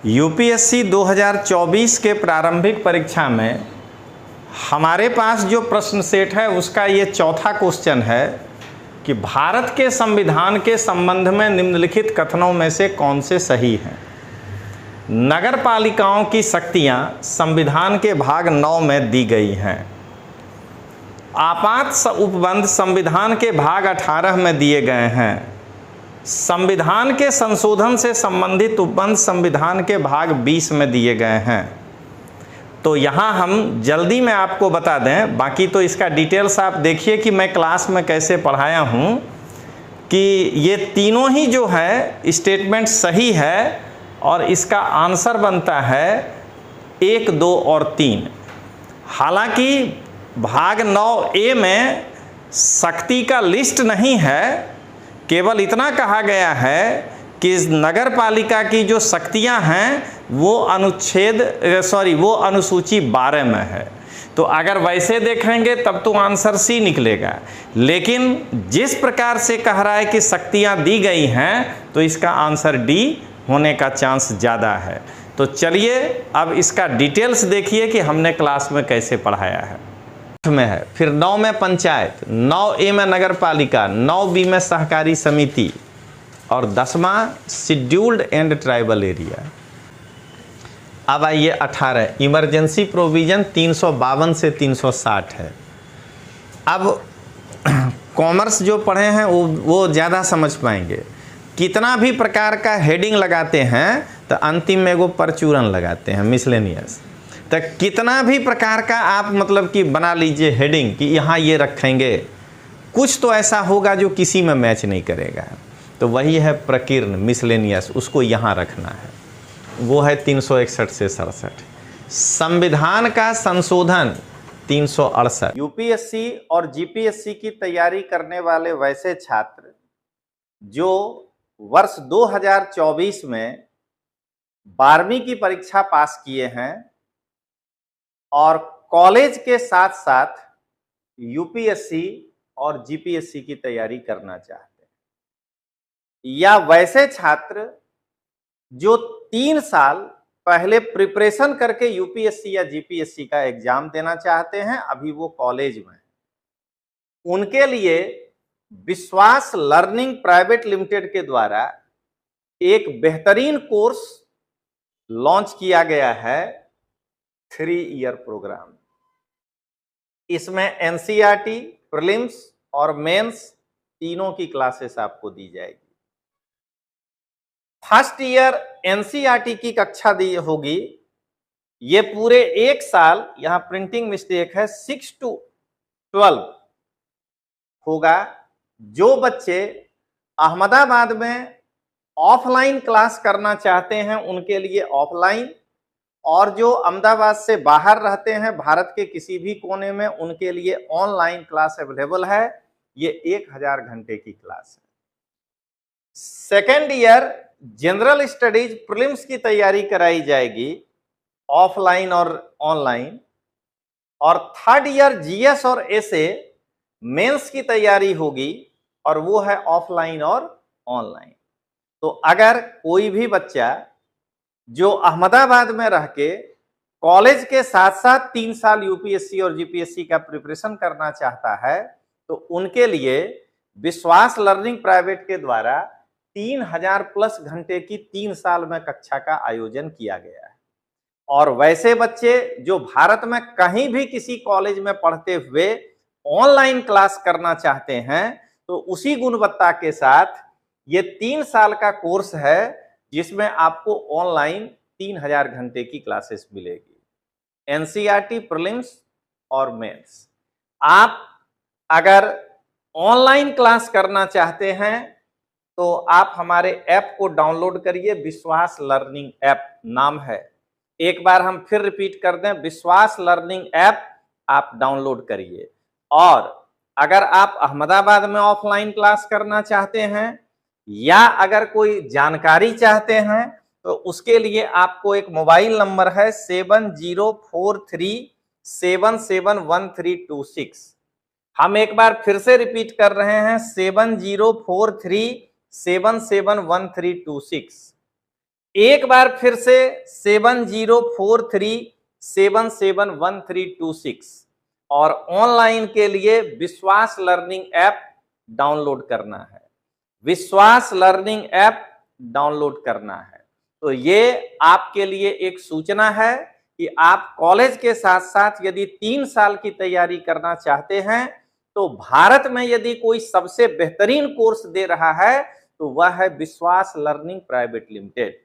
UPSC 2024 के प्रारंभिक परीक्षा में हमारे पास जो प्रश्न सेट है उसका ये चौथा क्वेश्चन है कि भारत के संविधान के संबंध में निम्नलिखित कथनों में से कौन से सही हैं। नगर पालिकाओं की शक्तियां संविधान के भाग 9 में दी गई हैं। आपात उपबंध संविधान के भाग 18 में दिए गए हैं। संविधान के संशोधन से संबंधित उपबंध संविधान के भाग 20 में दिए गए हैं। तो यहाँ हम जल्दी में आपको बता दें, बाकी तो इसका डिटेल्स आप देखिए कि मैं क्लास में कैसे पढ़ाया हूँ कि ये तीनों ही जो है स्टेटमेंट सही है और इसका आंसर बनता है 1, 2 और 3। हालांकि भाग 9A में शक्ति का लिस्ट नहीं है, केवल इतना कहा गया है कि नगर पालिका की जो शक्तियां हैं वो अनुसूची 12 में है। तो अगर वैसे देखेंगे तब तो आंसर सी निकलेगा, लेकिन जिस प्रकार से कह रहा है कि शक्तियां दी गई हैं तो इसका आंसर डी होने का चांस ज़्यादा है। तो चलिए अब इसका डिटेल्स देखिए कि हमने क्लास में कैसे पढ़ाया है। में है, फिर 9 में पंचायत, 9A में नगर पालिका, 9B में सहकारी समिति और 10वां शेड्यूल्ड एंड ट्राइबल एरिया। अब आइए 18 इमरजेंसी प्रोविजन 352 से 360 है। अब कॉमर्स जो पढ़े हैं वो ज़्यादा समझ पाएंगे। कितना भी प्रकार का हेडिंग लगाते हैं तो अंतिम में वो परचूरन लगाते हैं, मिसलेनियस। तो कितना भी प्रकार का आप मतलब कि बना लीजिए हेडिंग कि यहाँ ये रखेंगे, कुछ तो ऐसा होगा जो किसी में मैच नहीं करेगा। तो वही है प्रकीर्णन, मिसलेनियस, उसको यहाँ रखना है। वो है 361 से 67। संविधान का संशोधन 368। यूपीएससी और जीपीएससी की तैयारी करने वाले वैसे छात्र जो वर्ष 2024 में 12वीं की परीक्षा पास किए हैं और कॉलेज के साथ साथ यूपीएससी और जीपीएससी की तैयारी करना चाहते हैं, या वैसे छात्र जो 3 साल पहले प्रिपरेशन करके यूपीएससी या जीपीएससी का एग्जाम देना चाहते हैं, अभी वो कॉलेज में, उनके लिए विश्वास लर्निंग प्राइवेट लिमिटेड के द्वारा एक बेहतरीन कोर्स लॉन्च किया गया है, 3 ईयर प्रोग्राम। इसमें एनसीईआरटी, प्रीलिम्स और मेंस तीनों की क्लासेस आपको दी जाएगी। फर्स्ट ईयर एनसीईआरटी की कक्षा दी होगी। ये पूरे 1 साल, यहां प्रिंटिंग मिस्टेक है, 6 to 12 होगा। जो बच्चे अहमदाबाद में ऑफलाइन क्लास करना चाहते हैं उनके लिए ऑफलाइन, और जो अहमदाबाद से बाहर रहते हैं भारत के किसी भी कोने में, उनके लिए ऑनलाइन क्लास अवेलेबल है। ये 1000 घंटे की क्लास है। Second year general studies prelims की तैयारी कराई जाएगी, ऑफलाइन और ऑनलाइन। और थर्ड ईयर जीएस और एसए मेंस की तैयारी होगी, और वो है ऑफलाइन और ऑनलाइन। तो अगर कोई भी बच्चा जो अहमदाबाद में रह के कॉलेज के साथ साथ 3 साल यूपीएससी और जीपीएससी का प्रिपरेशन करना चाहता है, तो उनके लिए विश्वास लर्निंग प्राइवेट के द्वारा 3000 प्लस घंटे की 3 साल में कक्षा का आयोजन किया गया है। और वैसे बच्चे जो भारत में कहीं भी किसी कॉलेज में पढ़ते हुए ऑनलाइन क्लास करना चाहते हैं, तो उसी गुणवत्ता के साथ ये 3 साल का कोर्स है जिसमें आपको ऑनलाइन 3000 घंटे की क्लासेस मिलेगी, एनसीईआरटी, प्रीलिम्स और मेंस। आप अगर ऑनलाइन क्लास करना चाहते हैं तो आप हमारे ऐप को डाउनलोड करिए, विश्वास लर्निंग ऐप नाम है। एक बार हम फिर रिपीट कर दें, विश्वास लर्निंग ऐप आप डाउनलोड करिए। और अगर आप अहमदाबाद में ऑफलाइन क्लास करना चाहते हैं या अगर कोई जानकारी चाहते हैं, तो उसके लिए आपको एक मोबाइल नंबर है 7043771326। हम एक बार फिर से रिपीट कर रहे हैं, 7043771326। एक बार फिर से 7043771326 और ऑनलाइन के लिए विश्वास लर्निंग ऐप डाउनलोड करना है। विश्वास लर्निंग ऐप डाउनलोड करना है। तो ये आपके लिए एक सूचना है कि आप कॉलेज के साथ साथ यदि 3 साल की तैयारी करना चाहते हैं तो भारत में यदि कोई सबसे बेहतरीन कोर्स दे रहा है तो वह है विश्वास लर्निंग प्राइवेट लिमिटेड।